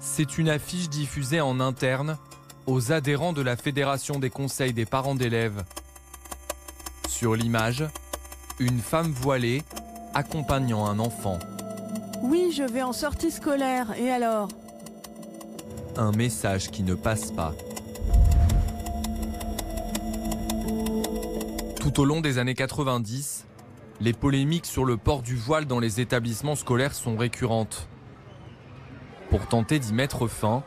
C'est une affiche diffusée en interne aux adhérents de la Fédération des conseils des parents d'élèves. Sur l'image, une femme voilée accompagnant un enfant. Oui, je vais en sortie scolaire, et alors? Un message qui ne passe pas. Tout au long des années 90, les polémiques sur le port du voile dans les établissements scolaires sont récurrentes. Pour tenter d'y mettre fin,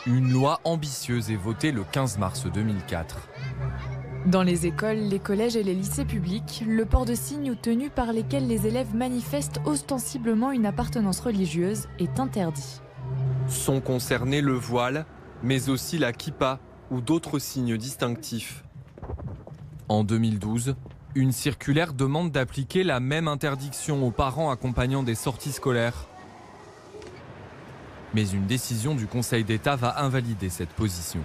une loi ambitieuse est votée le 15 mars 2004. Dans les écoles, les collèges et les lycées publics, le port de signes ou tenues par lesquels les élèves manifestent ostensiblement une appartenance religieuse est interdit. Sont concernés le voile, mais aussi la kippa ou d'autres signes distinctifs. En 2012, une circulaire demande d'appliquer la même interdiction aux parents accompagnant des sorties scolaires. Mais une décision du Conseil d'État va invalider cette position.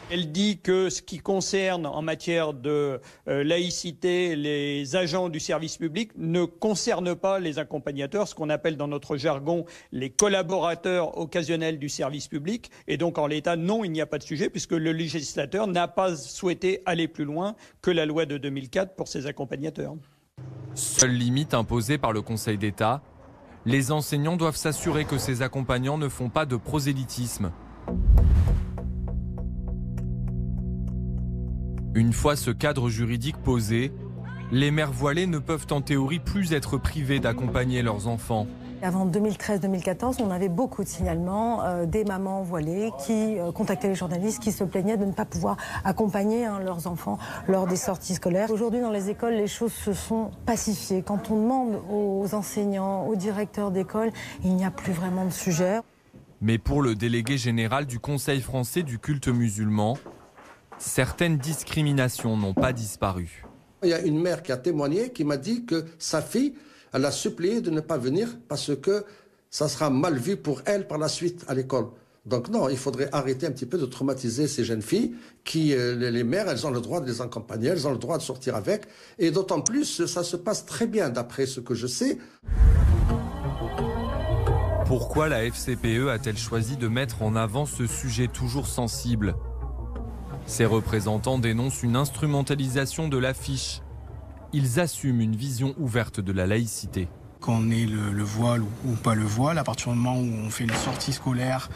Elle dit que ce qui concerne en matière de laïcité les agents du service public ne concerne pas les accompagnateurs, ce qu'on appelle dans notre jargon les collaborateurs occasionnels du service public. Et donc en l'état, non, il n'y a pas de sujet puisque le législateur n'a pas souhaité aller plus loin que la loi de 2004 pour ces accompagnateurs. Seule limite imposée par le Conseil d'État, les enseignants doivent s'assurer que ces accompagnants ne font pas de prosélytisme. Une fois ce cadre juridique posé, les mères voilées ne peuvent en théorie plus être privées d'accompagner leurs enfants. Avant 2013-2014, on avait beaucoup de signalements des mamans voilées qui contactaient les journalistes, qui se plaignaient de ne pas pouvoir accompagner leurs enfants lors des sorties scolaires. Aujourd'hui, dans les écoles, les choses se sont pacifiées. Quand on demande aux enseignants, aux directeurs d'école, il n'y a plus vraiment de sujet. Mais pour le délégué général du Conseil français du culte musulman, certaines discriminations n'ont pas disparu. Il y a une mère qui a témoigné, qui m'a dit que sa fille, elle a supplié de ne pas venir parce que ça sera mal vu pour elle par la suite à l'école. Donc non, il faudrait arrêter un petit peu de traumatiser ces jeunes filles qui, les mères, elles ont le droit de les accompagner, elles ont le droit de sortir avec. Et d'autant plus, ça se passe très bien d'après ce que je sais. Pourquoi la FCPE a-t-elle choisi de mettre en avant ce sujet toujours sensible ? Ses représentants dénoncent une instrumentalisation de l'affiche. Ils assument une vision ouverte de la laïcité. Qu'on ait le voile ou pas le voile, à partir du moment où on fait une sortie scolaire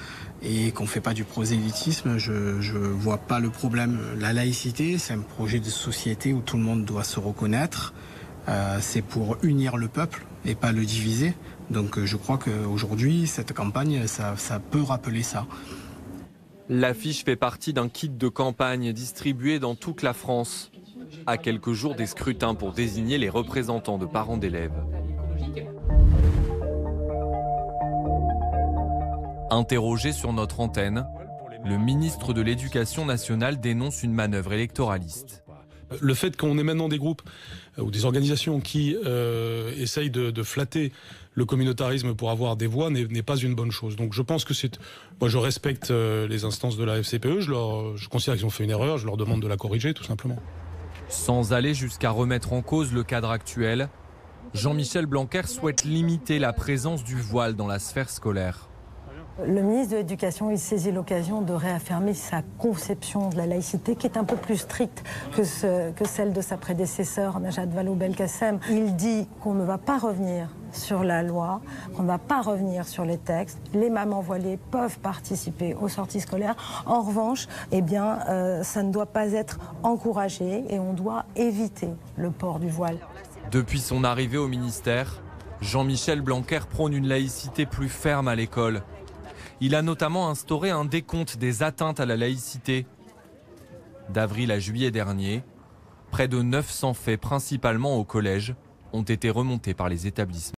et qu'on ne fait pas du prosélytisme, je ne vois pas le problème. La laïcité, c'est un projet de société où tout le monde doit se reconnaître. C'est pour unir le peuple et pas le diviser. Donc je crois qu'aujourd'hui, cette campagne, ça peut rappeler ça. L'affiche fait partie d'un kit de campagne distribué dans toute la France, à quelques jours des scrutins pour désigner les représentants de parents d'élèves. Interrogé sur notre antenne, le ministre de l'Éducation nationale dénonce une manœuvre électoraliste. Le fait qu'on ait maintenant des groupes ou des organisations qui essayent de flatter le communautarisme pour avoir des voix n'est pas une bonne chose. Donc je pense que moi je respecte les instances de la FCPE, je considère qu'ils ont fait une erreur, je leur demande de la corriger tout simplement. Sans aller jusqu'à remettre en cause le cadre actuel, Jean-Michel Blanquer souhaite limiter la présence du voile dans la sphère scolaire. Le ministre de l'Éducation, il saisit l'occasion de réaffirmer sa conception de la laïcité qui est un peu plus stricte que celle de sa prédécesseur, Najat Vallaud-Belkacem. Il dit qu'on ne va pas revenir sur la loi, qu'on ne va pas revenir sur les textes. Les mamans voilées peuvent participer aux sorties scolaires. En revanche, ça ne doit pas être encouragé et on doit éviter le port du voile. Depuis son arrivée au ministère, Jean-Michel Blanquer prône une laïcité plus ferme à l'école. Il a notamment instauré un décompte des atteintes à la laïcité. D'avril à juillet dernier, près de 900 faits, principalement au collège, ont été remontés par les établissements.